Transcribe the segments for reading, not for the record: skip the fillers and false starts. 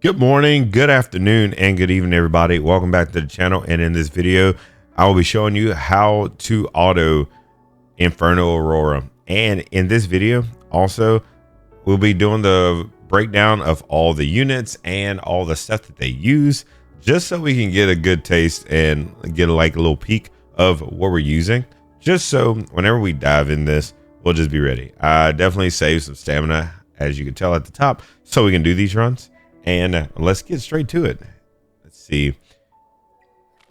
Good morning, good afternoon, and good evening, everybody. Welcome back to the channel. And in this video, I will be showing you how to auto Inferno Aurora. And in this video, also, we'll be doing the breakdown of all the units and all the stuff that they use, just so we can get a good taste and get a little peek of what we're using, just so whenever we dive in this, we'll just be ready. I definitely save some stamina, as you can tell at the top, so we can do these runs. And let's get straight to it. Let's see.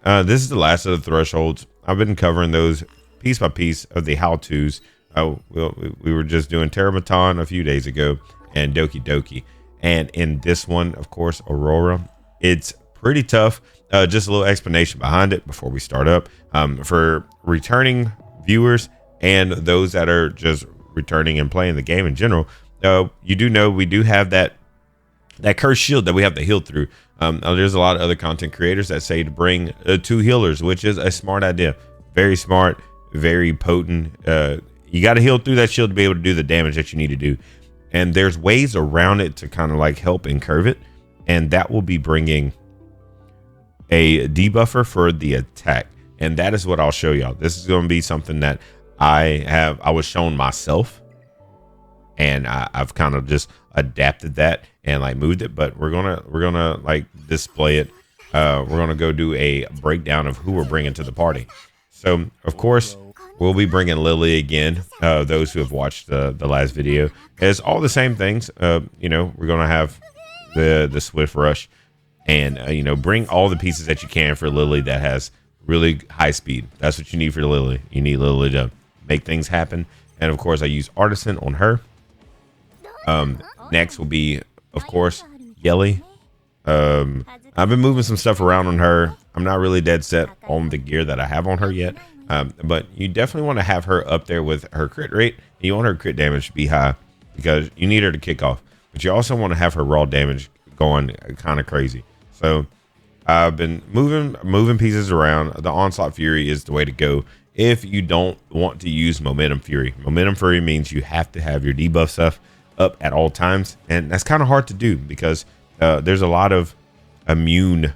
This is the last of the thresholds. I've been covering those piece by piece of the how-tos. We were just doing Terramaton a few days ago and Doki Doki. And in this one, of course, Aurora, it's pretty tough. Just a little explanation behind it before we start up. For returning viewers and those that are just returning and playing the game in general, you do know we do have that cursed shield that we have to heal through. There's a lot of other content creators that say to bring 2 healers, which is a smart idea. Very smart, very potent. You got to heal through that shield to be able to do the damage that you need to do. And there's ways around it to kind of like help and curve it. And that will be bringing a debuffer for the attack. And that is what I'll show y'all. This is going to be something that I was shown myself. And I've kind of just adapted that and like moved it, but we're gonna like display it. We're gonna go do a breakdown of who we're bringing to the party. So of course we'll be bringing Lily again. Those who have watched the last video, it's all the same things. You know, we're gonna have the Swift Rush, and you know, bring all the pieces that you can for Lily that has really high speed. That's what you need for Lily. You need Lily to make things happen. And of course I use Artisan on her. Next will be, of course, Yelly. I've been moving some stuff around on her. I'm not really dead set on the gear that I have on her yet. But you definitely want to have her up there with her crit rate. You want her crit damage to be high because you need her to kick off. But you also want to have her raw damage going kind of crazy. So I've been moving pieces around. The Onslaught Fury is the way to go if you don't want to use Momentum Fury. Momentum Fury means you have to have your debuff stuff up at all times, and that's kind of hard to do because there's a lot of immune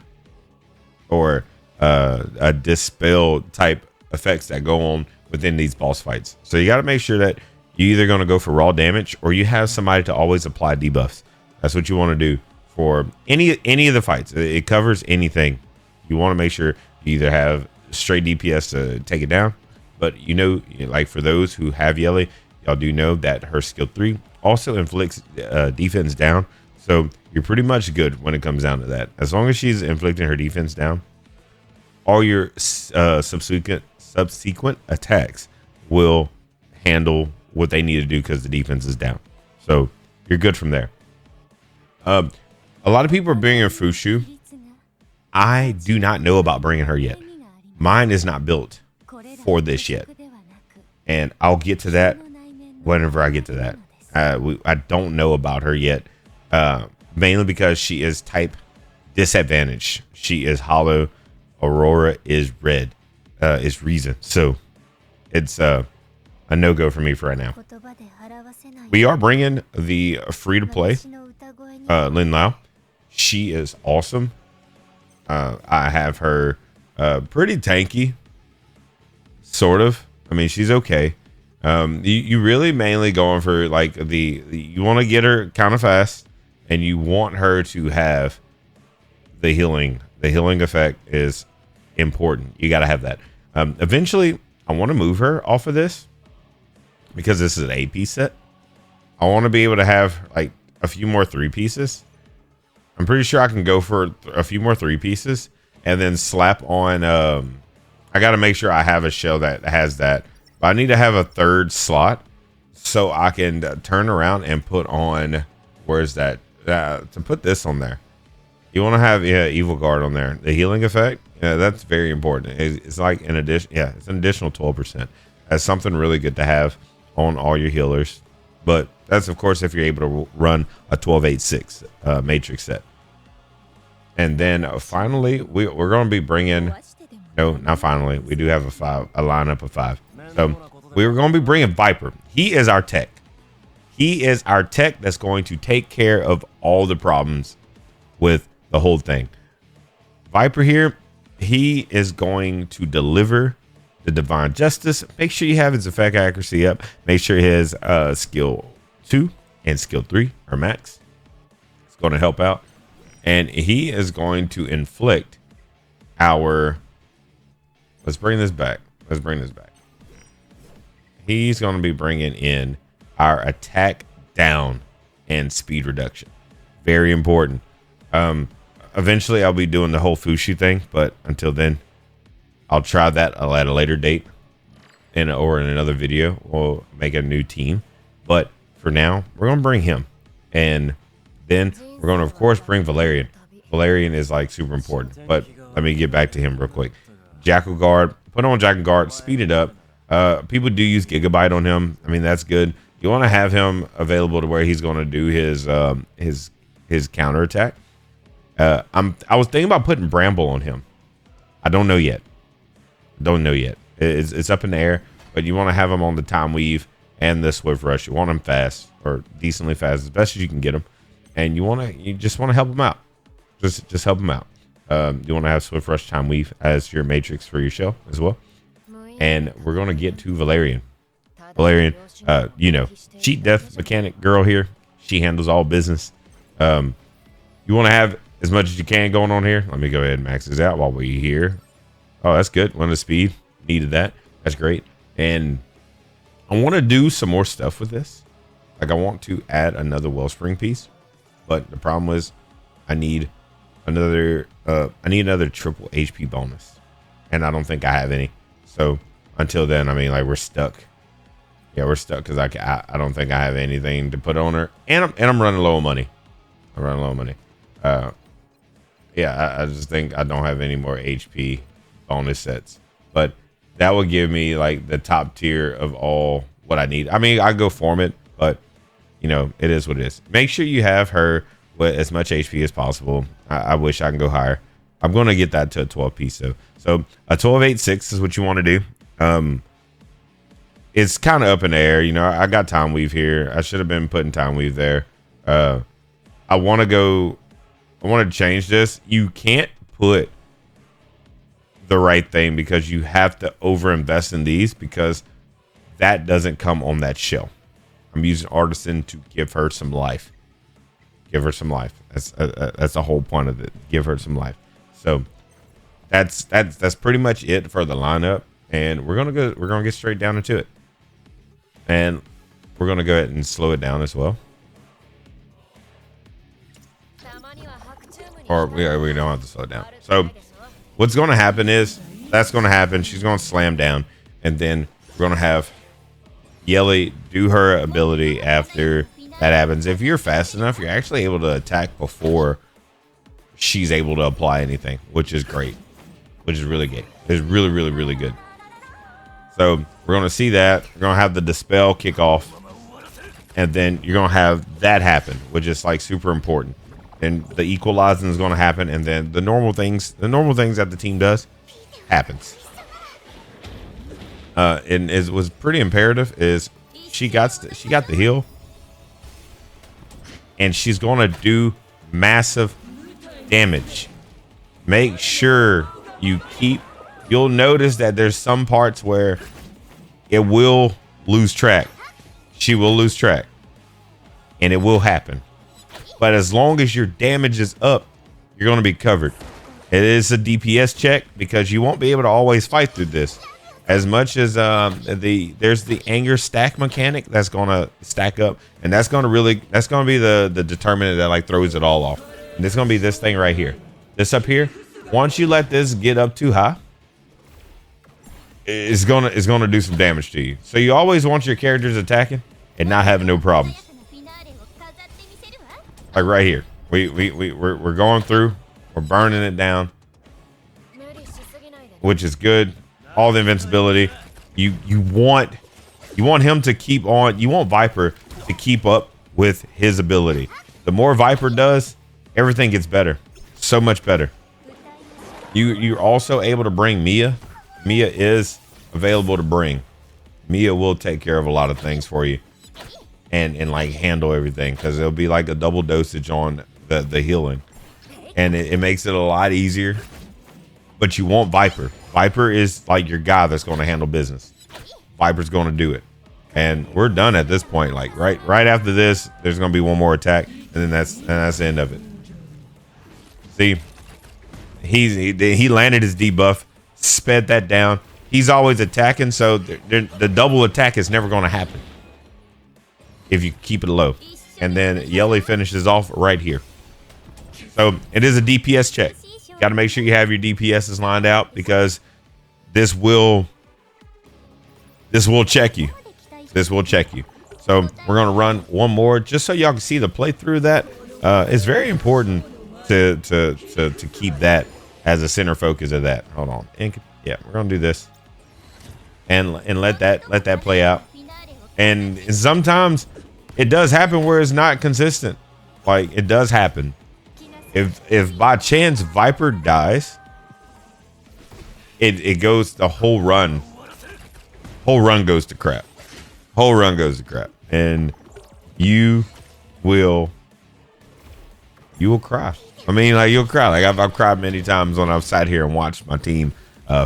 or a dispel type effects that go on within these boss fights. So you got to make sure that you're either going to go for raw damage or you have somebody to always apply debuffs. That's what you want to do for any of the fights. It covers anything. You want to make sure you either have straight DPS to take it down, but you know, like for those who have Yelly, y'all do know that her skill 3 also inflicts defense down, so you're pretty much good when it comes down to that. As long as she's inflicting her defense down, all your subsequent attacks will handle what they need to do because the defense is down. So you're good from there. A lot of people are bringing Fushu. I do not know about bringing her yet. Mine is not built for this yet, and I'll get to that whenever I get to that. I don't know about her yet, mainly because she is type disadvantage. She is hollow. Aurora is red, is reason. So it's a no-go for me for right now. We are bringing the free-to-play Lin Lao. She is awesome. I have her pretty tanky, sort of. I mean, she's okay. You really mainly going for like you want to get her kind of fast, and you want her to have the healing. The healing effect is important. You got to have that. Eventually I want to move her off of this because this is an AP set. I want to be able to have like a few more 3 pieces. I'm pretty sure I can go for a few more 3 pieces and then slap on I got to make sure I have a shell that has that. But I need to have a 3rd slot so I can turn around and put on, where's that? To put this on there. You want to have, Evil Guard on there. The healing effect, that's very important. It's like an addition, it's an additional 12%. That's something really good to have on all your healers. But that's, of course, if you're able to run a 12-8-6 matrix set. And then finally, we're going to be bringing, no, not finally. We do have a lineup of 5. So we're going to be bringing Viper. He is our tech. He is our tech that's going to take care of all the problems with the whole thing. Viper here, he is going to deliver the Divine Justice. Make sure you have his effect accuracy up. Make sure his skill 2 and skill 3 are max. It's going to help out. And he is going to inflict our... Let's bring this back. He's going to be bringing in our attack down and speed reduction. Very important. Eventually I'll be doing the whole Fushi thing, but until then, I'll try that at a later date or in another video. We'll make a new team. But for now, we're going to bring him. And then we're going to, of course, bring Valerian. Valerian is like super important. But let me get back to him real quick. Jackal Guard. Put on Jackal Guard. Speed it up. People do use Gigabyte on him. I mean, that's good. You want to have him available to where he's going to do his counter attack. I was thinking about putting Bramble on him. I don't know yet. It's up in the air, but you want to have him on the Time Weave and the Swift Rush. You want him fast or decently fast, as best as you can get him, and you just want to help him out. Just help him out. You want to have Swift Rush, Time Weave as your matrix for your shell as well. And we're going to get to Valerian. Cheat death mechanic girl here. She handles all business. You want to have as much as you can going on here. Let me go ahead and max this out while we're here. Oh, that's good. One of the speed. Needed that. That's great. And I want to do some more stuff with this. Like I want to add another Wellspring piece. But the problem was I need another triple HP bonus. And I don't think I have any. So until then, I mean, like we're stuck. Yeah, we're stuck because I don't think I have anything to put on her. And I'm running low on money. I just think I don't have any more HP bonus sets, but that will give me like the top tier of all what I need. I mean, I go form it, but it is what it is. Make sure you have her with as much HP as possible. I wish I can go higher. I'm going to get that to a 12 piece though. So a 12.86 is what you want to do. It's kind of up in the air. I got Time Weave here. I should have been putting Time Weave there. I want to change this. You can't put the right thing because you have to overinvest in these because that doesn't come on that shell. I'm using Artisan to give her some life. That's the whole point of it. Give her some life. So that's pretty much it for the lineup. And we're gonna get straight down into it. And we're gonna go ahead and slow it down as well. Or we don't have to slow it down. So what's going to happen is that's going to happen. She's going to slam down. And then we're going to have Yelly do her ability after that happens. If you're fast enough, you're actually able to attack before she's able to apply anything, which is great. Which is really good. It's really, really, really good. So we're going to see that. We're going to have the Dispel kick off. And then you're going to have that happen, which is like super important. And the equalizing is going to happen, and then the normal things that the team does happens. And it was pretty imperative is she got the heal, and she's going to do massive damage. Make sure you'll notice that there's some parts where it will lose track. She will lose track, and it will happen. But as long as your damage is up, you're going to be covered. It is a DPS check because you won't be able to always fight through this. As much as there's the anger stack mechanic that's going to stack up, and that's going to be the determinant that like throws it all off. And it's going to be this thing right here. This up here. Once you let this get up too high, it's going to do some damage to you. So you always want your characters attacking and not having no problems. Like right here, we're going through, we're burning it down, which is good. All the invincibility. You want him to keep on. You want Viper to keep up with his ability. The more Viper does, everything gets better, so much better. You're also able to bring Mia. Mia is available to bring. Mia will take care of a lot of things for you. And like handle everything because it'll be like a double dosage on the healing. and it makes it a lot easier. But you want Viper. Viper is like your guy that's going to handle business. Viper's going to do it. And we're done at this point. Like right after this, there's going to be one more attack, and then that's the end of it. See, he landed his debuff, sped that down. He's always attacking, so the double attack is never going to happen if you keep it low. And then Yelly finishes off right here. So it is a DPS check. Got to make sure you have your DPSs lined out, because this will check you. This will check you. So we're going to run one more just so y'all can see the playthrough of that. It's very important to keep that as a center focus of that. Hold on. Yeah, we're going to do this and let that play out. And sometimes it does happen where it's not consistent. Like, it does happen. If by chance Viper dies, it goes, the whole run goes to crap. Whole run goes to crap, and you will cry. I mean, like, you'll cry. Like, I've cried many times when I've sat here and watched my team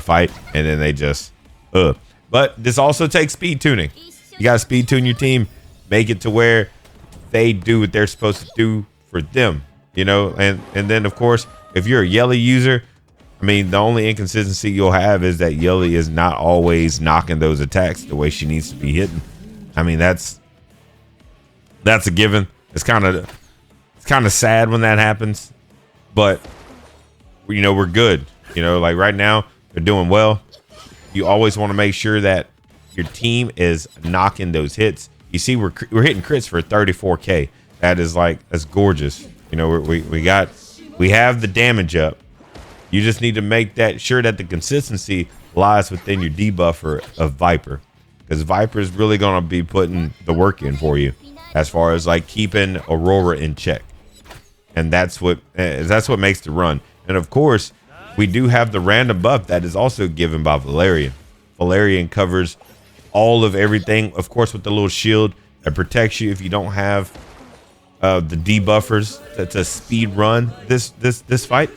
fight, and then they just But this also takes speed tuning. You gotta speed tune your team, make it to where they do what they're supposed to do for them, you know. And then, of course, if you're a Yelly user, I mean, the only inconsistency you'll have is that Yelly is not always knocking those attacks the way she needs to be hitting. I mean, that's a given. It's kind of sad when that happens, but you know, we're good. You know, like right now they're doing well. You always want to make sure that your team is knocking those hits. You see, we're hitting crits for 34k. That is like, that's gorgeous. You know, we have the damage up. You just need to make sure that the consistency lies within your debuffer of Viper, because Viper is really going to be putting the work in for you as far as like keeping Aurora in check. And that's what makes the run. And of course, we do have the random buff that is also given by Valerian. Valerian covers all of everything, of course, with the little shield that protects you if you don't have the debuffers to speed run this fight.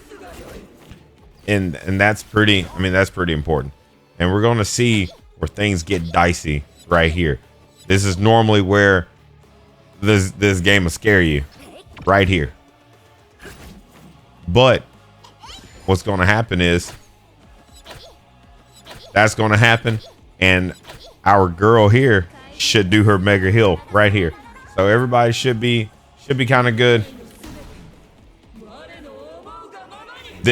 And that's pretty, I mean, that's pretty important. And we're going to see where things get dicey right here. This is normally where this game will scare you, right here. But what's going to happen is that's going to happen, and our girl here should do her mega heal right here. So everybody should be kind of good.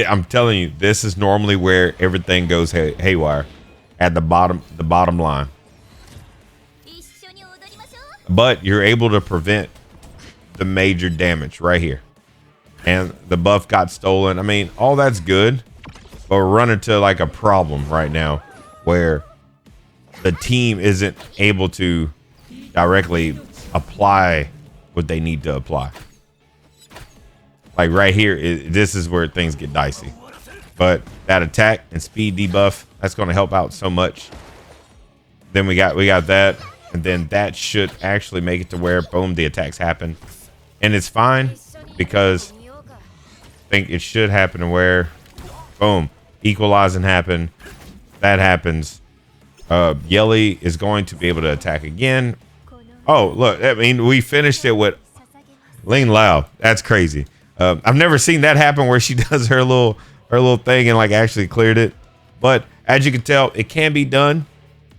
I'm telling you, this is normally where everything goes haywire, at the bottom line. But you're able to prevent the major damage right here. And the buff got stolen. I mean, all that's good, but we're running to like a problem right now where the team isn't able to directly apply what they need to apply. Like right here, this is where things get dicey. But that attack and speed debuff, that's going to help out so much. Then we got that, and then that should actually make it to where boom, the attacks happen, and it's fine, because I think it should happen where boom, equalizing happen. That happens. Yelly is going to be able to attack again. Oh, look, I mean, we finished it with Ling Lao. That's crazy. I've never seen that happen where she does her little thing and like actually cleared it. But as you can tell, it can be done.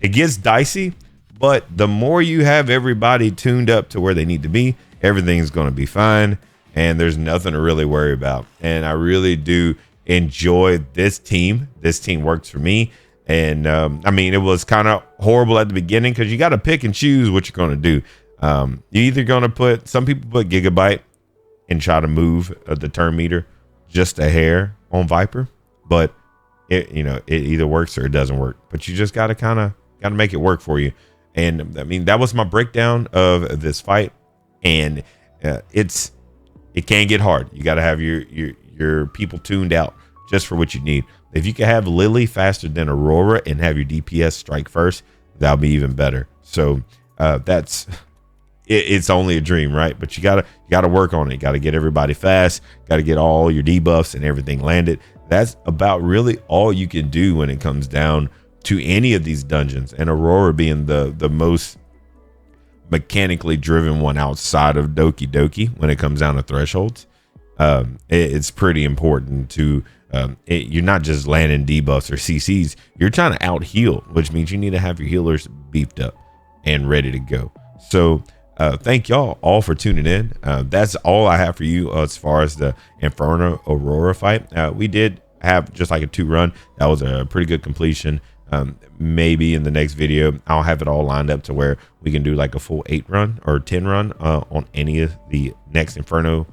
It gets dicey, but the more you have everybody tuned up to where they need to be, everything's going to be fine, and there's nothing to really worry about. And I really do enjoy this team. This team works for me. And I mean, it was kind of horrible at the beginning because you got to pick and choose what you're going to do. You're either going to put, some people put Gigabyte and try to move the turn meter just a hair on Viper, but it either works or it doesn't work. But you just got to make it work for you. And I mean, that was my breakdown of this fight, and it can get hard. You got to have your people tuned out just for what you need. If you can have Lily faster than Aurora and have your DPS strike first, that'll be even better. So that's it's only a dream, right? But you gotta work on it. You gotta get everybody fast, gotta get all your debuffs and everything landed. That's about really all you can do when it comes down to any of these dungeons, and Aurora being the most mechanically driven one outside of Doki Doki when it comes down to thresholds. It's pretty important to you're not just landing debuffs or CCs, you're trying to out heal, which means you need to have your healers beefed up and ready to go. So thank y'all all for tuning in. That's all I have for you as far as the Inferno Aurora fight. We did have just like a 2 run. That was a pretty good completion. Maybe in the next video I'll have it all lined up to where we can do like a full 8 run or 10 run on any of the next Inferno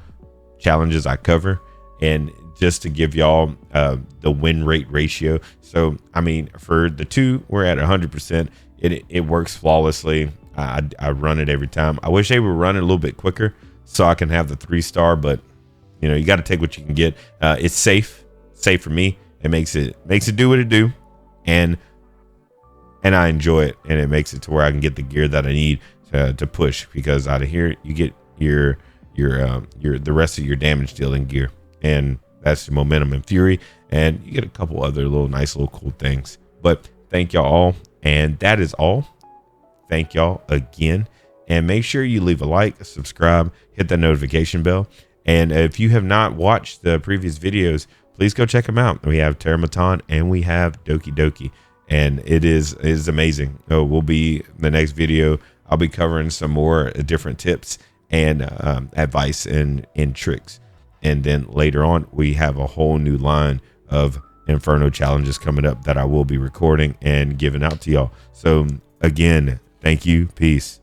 challenges I cover, and just to give y'all the win rate ratio. So I mean, for the 2, we're at 100%. It works flawlessly. I run it every time. I wish they would run it a little bit quicker so I can have the 3-star, but you know, you got to take what you can get. It's safe for me. It makes it do what it do, and I enjoy it, and it makes it to where I can get the gear that I need to push, because out of here you get your the rest of your damage dealing gear, and that's the momentum and fury, and you get a couple other nice little cool things. But thank y'all all, and that is all. Thank y'all again, and make sure you leave a like, subscribe, hit that notification bell, and if you have not watched the previous videos, please go check them out. We have Terramatan and we have Doki Doki, and it is amazing. We'll be the next video, I'll be covering some more different tips and advice and tricks, and then later on we have a whole new line of Inferno challenges coming up that I will be recording and giving out to y'all. So again, thank you, peace.